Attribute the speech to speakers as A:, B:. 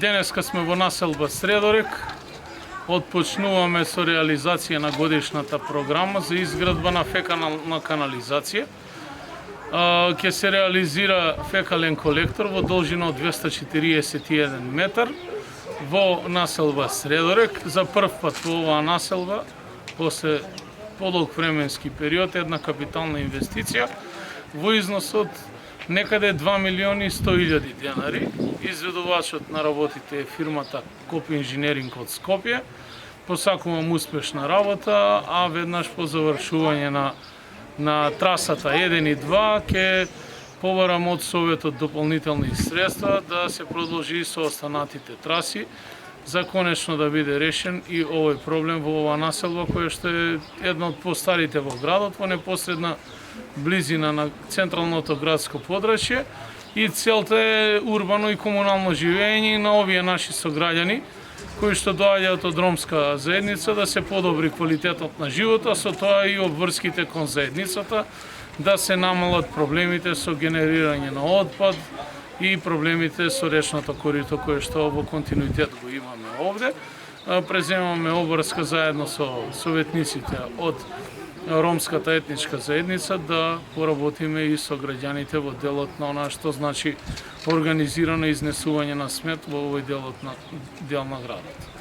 A: Денеска сме во населба Средорек. Отпочнуваме со реализација на годишната програма за изградба на фекална канализација. Ќе се реализира фекален колектор во должина од 241 метар во населба Средорек. За прв пат во оваа населба, после подолг временски период, една капитална инвестиција во износ од некаде 2 милиони 100.000 денари. Изведувачот на работите е фирмата Коп Инженеринг од Скопје. Посакувам успешна работа, а веднаш по завршување на трасата 1 и 2 ќе побарам од Советот дополнителни средства да се продолжи со останатите траси за конечно да биде решен и овој проблем во оваа населба која што е една од постарите во градот, во непосредна близина на централното градско подрачје, и целта е урбано и комунално живење на овие наши сограѓани кои што доаѓаат од ромска заедница да се подобри квалитетот на живота, со тоа и обврските кон заедницата, да се намалат проблемите со генерирање на отпад и проблемите со речното корито кое што во континуитет го имаме овде. Преземаме обврска заедно со советниците од ромската етничка заедница да поработиме и со граѓаните во делот на она што значи организирано изнесување на смет во овој дел на градот.